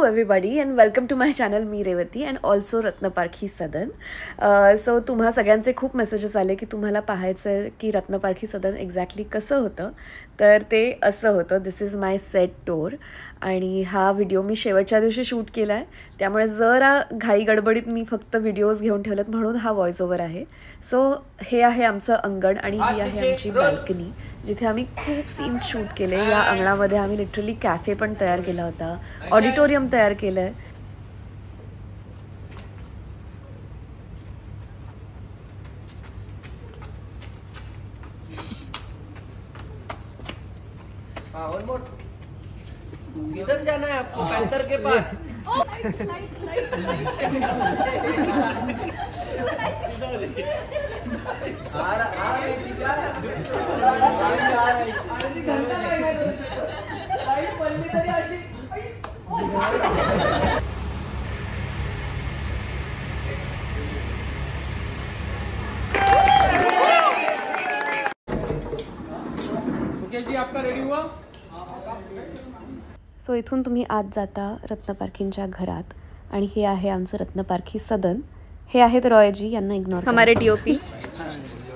everybody and welcome to my channel मी Revati and also Ratnaparkhi Sadan. So तुम्हा सगळ्यांचे खूप मेसेजेस आले की तुम्हाला पाहायचं की रत्नपारखी सदन एक्झॅक्टली कसं होतं. तर ते असं होतं. दिस इज माय सेट टूर आणि हा व्हिडिओ मी शेवटच्या दिवशी शूट केला आहे. त्यामुळे जरा घाई गडबडीत मी फक्त व्हिडिओज घेऊन ठेवलेत म्हणून हा व्हॉइस ओव्हर आहे. सो हे आहे आमचं अंगण आणि ही आहे आमची बाल्कनी जिथे आम्ही खूप सीन्स शूट केले. या अंगणामध्ये आम्ही लिटरली कॅफे पण तयार केला होता, ऑडिटोरियम तयार केलं आहे. किधर जाना है आपको? पैंतर के पास. जी आपका रेडी हुआ. सो इथून तुम्ही आत जाता रत्नपारखींच्या घरात आणि हे आहे आमचं रत्नपारखी सदन. हे आहेत रॉयजी, यांना इग्नोर. हमारे डीओपी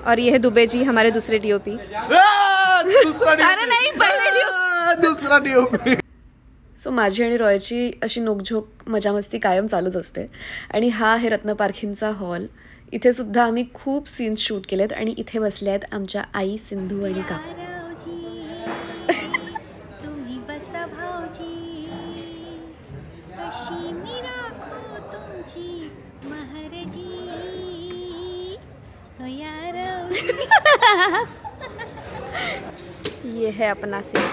और ये है दुबे जी, हमारे दूसरे डीओपी. दूसरा डीओपी. सो माझी आणि रॉयची अशी नोकझोक मजामस्ती कायम चालूच असते. आणि हा आहे रत्नपारखींचा हॉल. इथे सुद्धा आम्ही खूप सीन्स शूट केलेत आणि इथे बसले आहेत आमच्या आई सिंधू आणि काका. ये है अपना scene.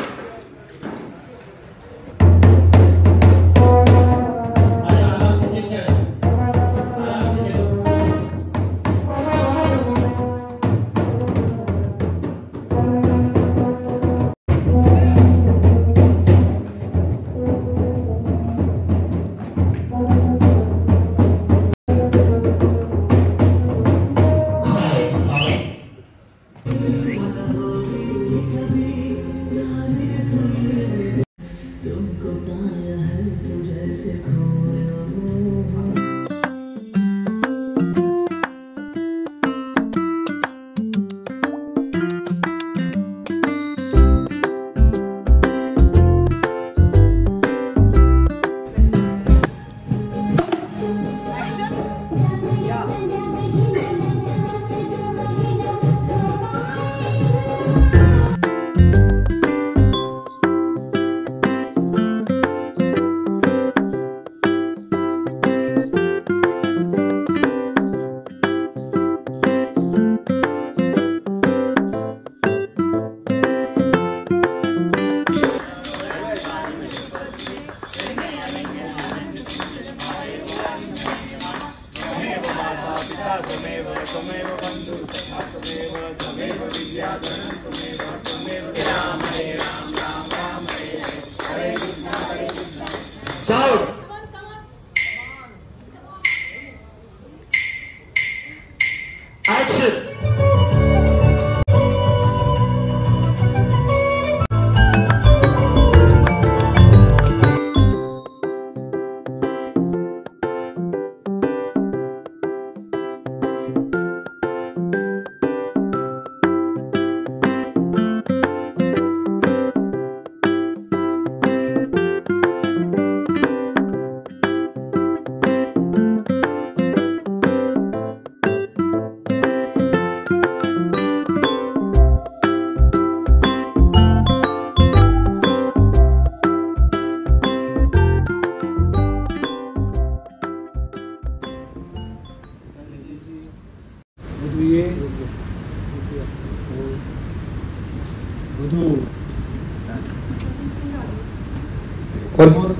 One more.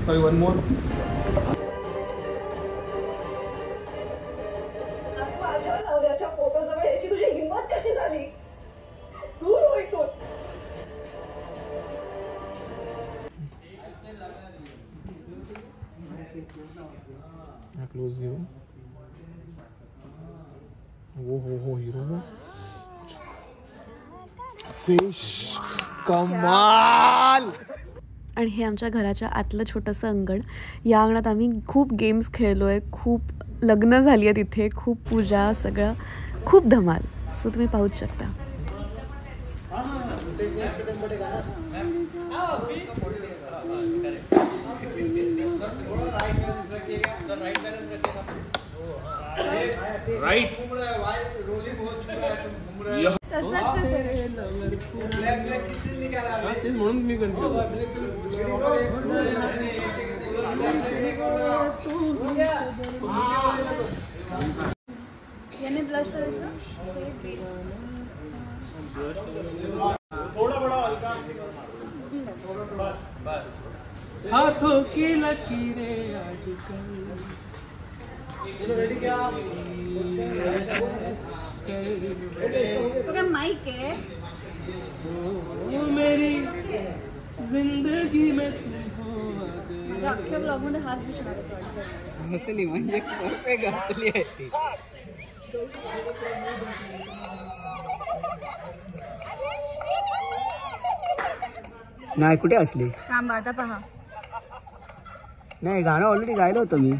Sorry, one more. Photo जवळ याची तुझी हिंमत कशी झाली? दूर हो इथून. क्लोज घेऊ. हो हिरो फिश कमाल. आणि हे आमच्या घराच्या आतलं छोटंसं अंगण. या अंगणात आम्ही खूप गेम्स खेळलो आहे, खूप लग्न झाली आहेत इथे, खूप पूजा, सगळं खूप धमाल. सो तुम्ही पाहूच शकता. राइट म्हणून मी याने ब्लश करायचं. हाथों की लकीरें आजकल तो क्या माइक है? मेरी जिंदगी में माझ्या अख्ख्या ब्लॉग मध्ये हात दिसणार असं वाटतं. घसली म्हणजे परफेक्ट घसली आहे ती. नाही कुठे असली. थांबा आता पहा. नाही गाणं ऑलरेडी गायलं होतं मी.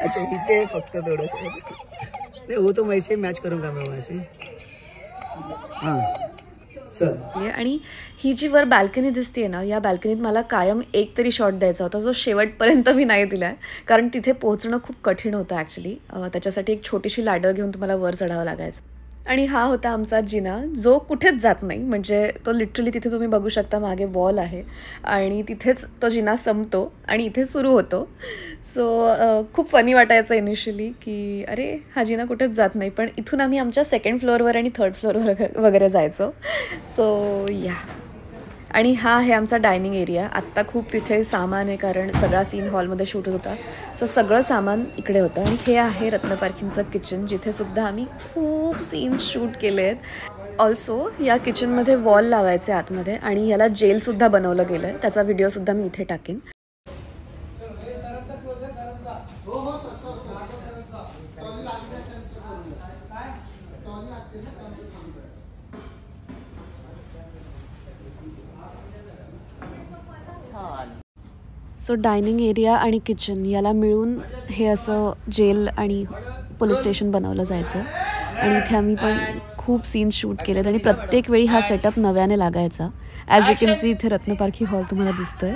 अच्छा इथे फक्त थोडस नाही हो तो मैसे मॅच करून का मैं वैसे. हां चल. आणि ही जी वर बाल्कनी दिसते ना, या बाल्कनीत मला कायम एक तरी शॉट द्यायचा होता, जो शेवटपर्यंत मी नाही दिला आहे, कारण तिथे पोहोचणं खूप कठीण होतं ॲक्च्युली. त्याच्यासाठी एक छोटीशी लॅडर घेऊन तुम्हाला वर चढावं लागायचं. आणि हा होता आमचा जिना, जो कुठेच जात नाही. म्हणजे तो लिटरली तिथे तुम्ही बघू शकता, मागे वॉल आहे आणि तिथेच तो जिना संपतो आणि इथे सुरू होतो. सो खूप फनी वाटायचं इनिशियली की अरे हा जिना कुठेच जात नाही. पण इथून आम्ही आमच्या 2nd फ्लोअरवर आणि 3rd फ्लोअरवर वगैरे जायचो. सो या. आणि हा आहे आमचा डायनिंग एरिया. आत्ता खूप तिथे सामान आहे, कारण सगळा सीन हॉलमध्ये शूट होत होता. सो सगळं सामान इकडे होतं. आणि हे आहे रत्नपारखींचं किचन, जिथे सुद्धा आम्ही खूप सीन्स शूट केले आहेत. ऑल्सो या किचनमध्ये वॉल लावायचे आतमध्ये, आणि याला जेलसुद्धा बनवलं गेलं आहे. त्याचा व्हिडिओसुद्धा मी इथे टाकेन. सो डायनिंग एरिया आणि किचन याला मिळून हे असं जेल आणि पोलीस स्टेशन बनवलं जायचं. आणि इथे आम्ही पण खूप सीन्स शूट केलेत आणि प्रत्येक वेळी हा सेटअप नव्याने लागायचा. ॲज यू कॅन सी इथे रत्नपारखी हॉल तुम्हाला दिसतोय.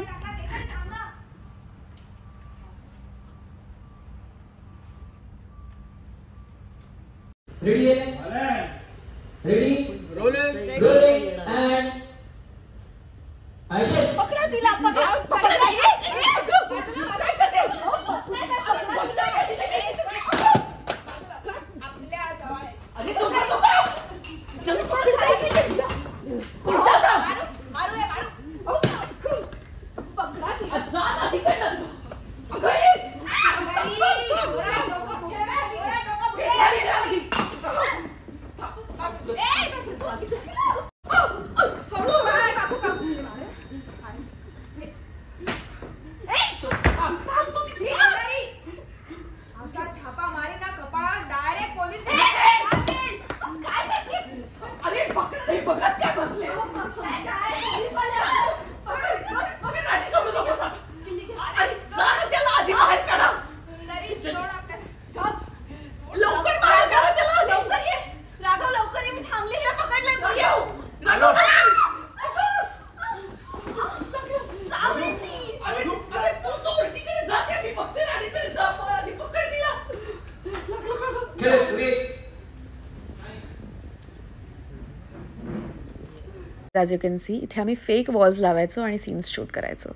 ॲज यू कॅन सी इथे आम्ही फेक वॉल्स लावायचो आणि सीन्स शूट करायचो.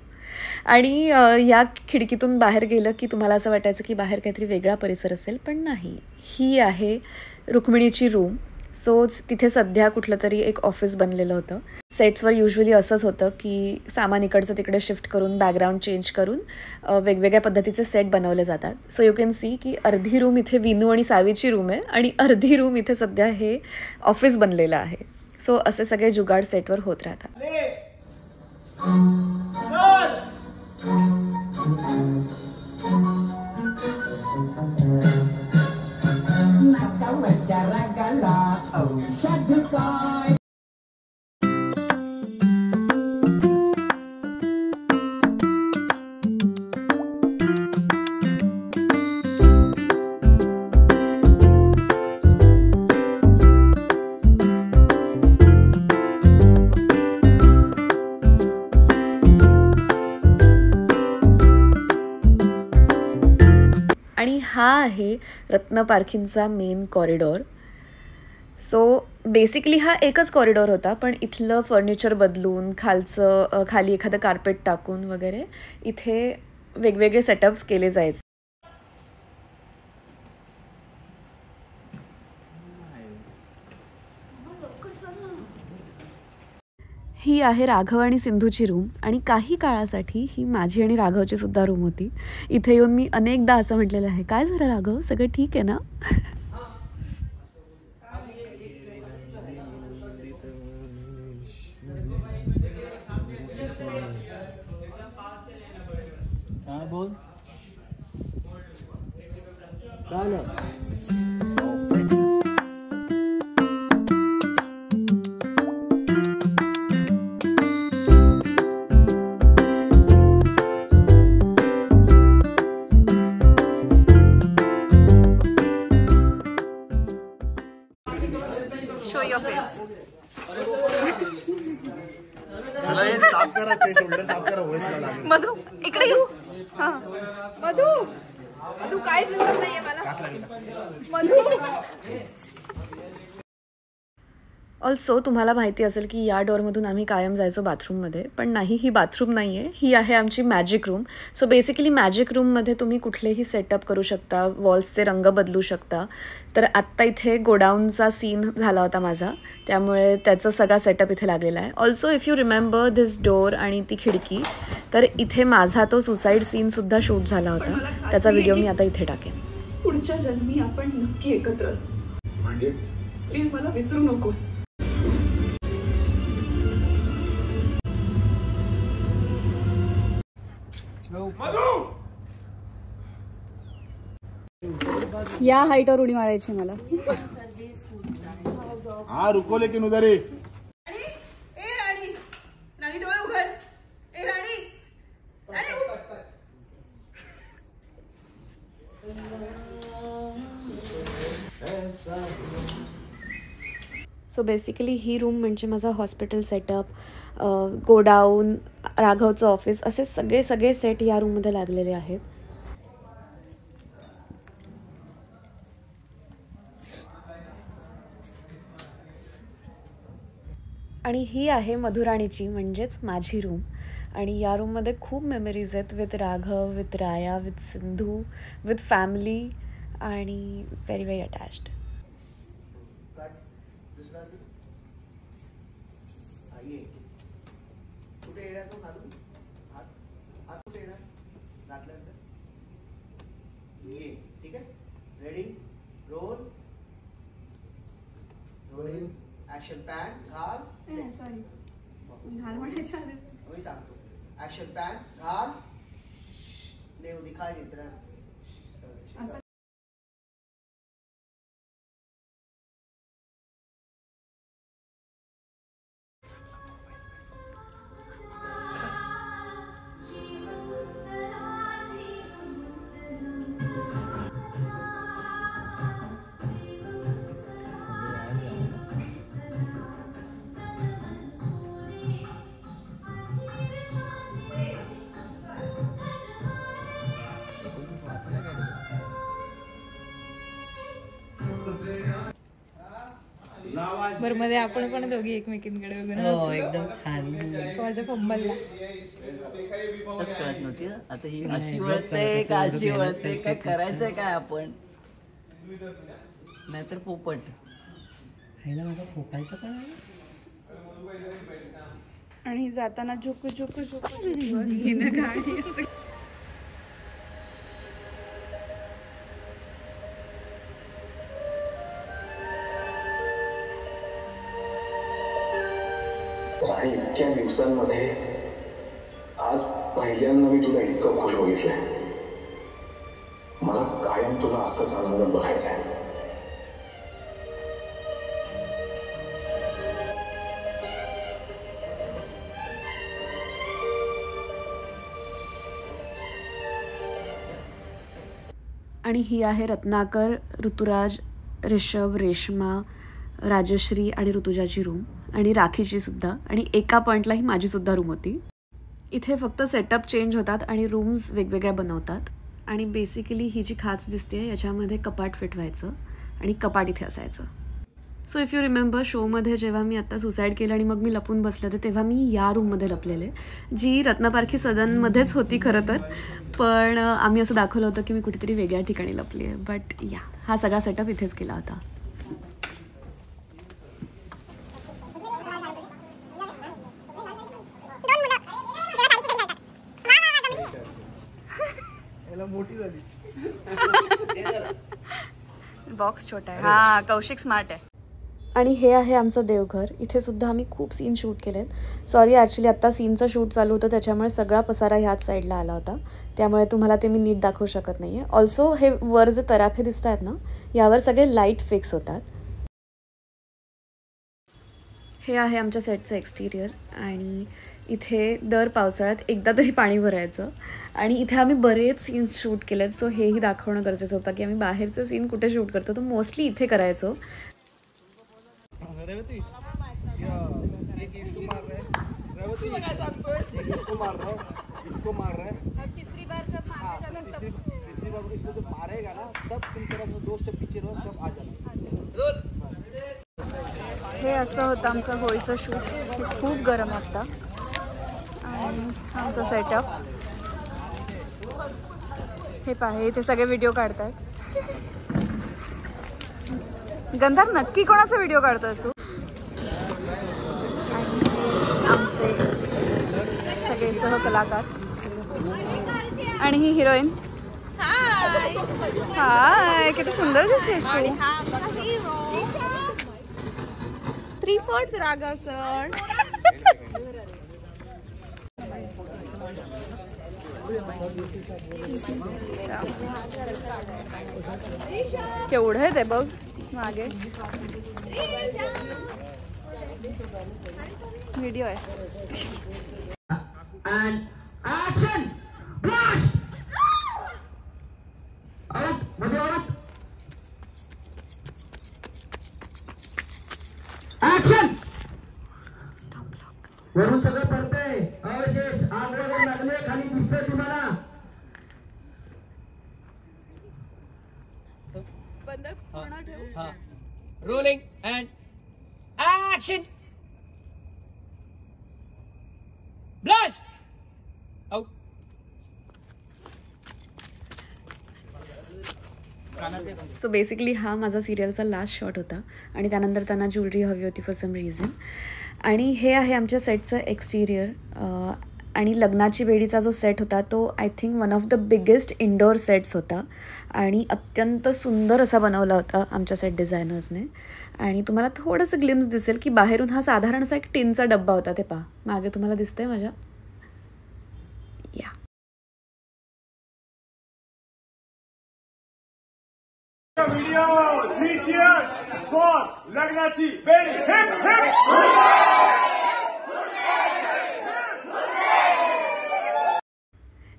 आणि या खिडकीतून बाहेर गेलं की तुम्हाला असं वाटायचं की बाहेर काहीतरी वेगळा परिसर असेल, पण नाही. ही आहे रुक्मिणीची रूम. सो तिथे सध्या कुठलं तरी एक ऑफिस बनलेलं होतं. सेट्सवर युजली असंच होतं की सामान इकडचं तिकडे शिफ्ट करून, बॅकग्राऊंड चेंज करून वेगवेगळ्या पद्धतीचे सेट बनवले जातात. सो यू कॅन सी की अर्धी रूम इथे विनू आणि सावीची रूम आहे आणि अर्धी रूम इथे सध्या हे ऑफिस बनलेलं आहे. सो असे सगळे जुगाड सेटवर होत राहतात. हा आहे रत्न पारखींचा मेन कॉरिडॉर. सो बेसिकली हा एकच कॉरिडॉर होता, पण इथलं फर्निचर बदलून खाली एखादं कार्पेट टाकून वगैरे इथे वेगवेगळे सेटअप्स केले जायचे. ही आहे राघव आणि सिंधूची रूम आणि काही काळासाठी ही माझी आणि राघवची सुद्धा रूम होती. इथे येऊन मी अनेकदा असं म्हटलेलं आहे, काय झालं राघव, सगळं ठीक आहे ना? बोल चालेल. Show your face. चला हे साफ करा, ते शोल्डर साफ करा, वॉइसला लागेल. मधू इकडे येऊ. हा मधू, मधू काहीच दिसत नाहीये मला. मधू. ऑल्सो तुम्हाला माहिती असेल की या डोअरमधून आम्ही कायम जायचो बाथरूममध्ये, पण नाही, ही बाथरूम नाही आहे, ही आहे आमची magic room. So basically magic रूममध्ये तुम्ही कुठलेही सेटअप करू शकता, वॉल्सचे रंग बदलू शकता. तर आत्ता इथे गोडाऊनचा सीन झाला होता माझा, त्यामुळे त्याचा सगळा सेटअप इथे लागलेला आहे. Also if you remember this door आणि ती खिडकी, तर इथे माझा तो सुसाईड सीनसुद्धा शूट झाला होता. त्याचा व्हिडिओ मी आता इथे टाकेन. पुढच्या जन्मी आपण नक्की एकत्र असू. म्हणजे प्लीज मला विसरू नकोस. या हाईटवर उडी मारायची मला. हाँ रुको लेकिन उधर ही. राणी डोळे उघड. ए राणी, राणी सो बेसिकली ही रूम म्हणजे माझा हॉस्पिटल सेटअप, गोडाऊन, राघवचं ऑफिस, असे सगळे सेट या रूममध्ये लागलेले आहेत. आणि ही आहे मधुराणीची म्हणजेच माझी रूम. आणि या रूममध्ये खूप मेमरीज आहेत with Raghav, with Raya, with Sindhu, with family आणि व्हेरी व्हेरी अटॅच्ड. कुठे येणार तो घालून हात हात कुठे येणार घातल्यानंतर ये. ठीक आहे, ready, roll, rolling action, pan घाल. सॉरी, घाल म्हणायच्या आधी मी सांगतो. ऍक्शन, पॅन घाल, नेव दिखाई देत रहा. बरं मध्ये आपण पण दोघी एकमेकींकडे बघून एकदम छान. माझ्या फंबलला कळत नव्हती आता ही अशी वळते का अशी वळते, काय करायचंय काय आपण, नाहीतर पोपट. ह्याला माझा फोकायचं काय. आणि जाताना झुकू झुकू झुकू गाडी. राणी, इतक्या दिवसांमध्ये आज पहिल्यांदा मी तुला इतकं खुश बघितलंय. मला कायम तुला असंच आनंदात बघायचं आहे. आणि ही आहे रत्नाकर, ऋतुराज, ऋषभ, रेश्मा, राजश्री आणि ऋतुजाची रूम आणि राखीची सुद्धा. आणि एका पॉईंटला ही माझी सुद्धा रूम होती. इथे फक्त सेटअप चेंज होतात आणि रूम्स वेगवेगळ्या बनवतात. आणि बेसिकली ही जी खाच दिसते याच्यामध्ये कपाट फिट व्हायचं आणि कपाट इथे असायचं. सो इफ यू रिमेंबर शोमध्ये जेव्हा मी आत्ता सुसाईड केलं आणि मग मी लपून बसले होते तेव्हा मी या रूममध्ये लपलेले, जी रत्नपारखी सदनमध्येच होती खरं तर, पण आम्ही असं दाखवलं होतं की मी कुठेतरी वेगळ्या ठिकाणी लपली आहे. बट या हा सगळा सेटअप इथेच केला होता. मोठी झाली. बॉक्स छोटा आहे. हा कौशिक स्मार्ट आहे. आणि हे आहे आमचं देवघर. इथे सुद्धा आम्ही खूप सीन शूट केलेत. सॉरी ॲक्च्युली आत्ता सीनचं शूट चालू होतं त्याच्यामुळे सगळा पसारा ह्याच साईडला आला होता, त्यामुळे तुम्हाला ते मी नीट दाखवू शकत नाही आहे. ऑल्सो हे वर जे तराफे दिसत आहेत ना यावर सगळे लाईट फिक्स होतात. हे आहे आमच्या सेटचं एक्सटिरियर आणि इथे दर पावसाळ्यात एकदा तरी पाणी भरायचं आणि इथे आम्ही बरेच सीन्स शूट केलेत. सो हेही दाखवणं गरजेचं होतं की आम्ही बाहेरचं सीन कुठे शूट करतो तर मोस्टली इथे करायचो. हे असं होतं आमचं होळीचं शूट. हे खूप गरम होतं आणि आमचं सेटअप हे पाहे. इथे सगळे व्हिडिओ काढतात. गंधार नक्की कोणाचा व्हिडिओ काढतोस तू? आणि आमचे सगळे सहकलाकार आणि ही हिरोईन. हाय किती सुंदर दिसतेस तू. 3/4 रागा सर. केवढं आहे ते बघ मागे. व्हिडिओ आहे. वरून सगळं पडतंय. अवशेष आग वगैरे लागले खाली दिसतंय तुम्हाला. बंद पूर्ण ठेव. Rolling and action. Blush out. So basically हा माझा सिरियलचा लास्ट शॉट होता आणि त्यानंतर त्यांना ज्वेलरी हवी होती फॉर सम रिझन. आणि हे आहे आमच्या सेटचं एक्सटिरियर. आणि लग्नाची बेडीचा जो सेट होता तो I think one of the biggest indoor sets होता आणि अत्यंत सुंदर असा बनवला होता आमच्या सेट डिझायनर्सने. आणि तुम्हाला थोडंसं ग्लिम्स दिसेल की बाहेरून हा साधारण असा एक टिनचा डब्बा होता. ते पहा मागे तुम्हाला दिसतंय माझ्या. या व्हिडिओ 3 cheers for लग्नाची बेडी. Hip hip.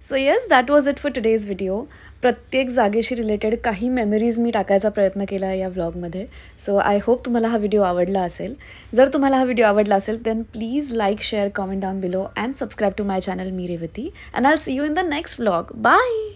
So yes that was it for today's video. प्रत्येक जागेशी रिलेटेड काही मेमरीज मी टाकायचा प्रयत्न केला आहे या व्लॉगमध्ये. सो आय होप तुम्हाला हा व्हिडिओ आवडला असेल. जर तुम्हाला हा व्हिडिओ आवडला असेल then please like share comment down below and subscribe to my channel मी Revati. And I will see you in the next vlog. Bye.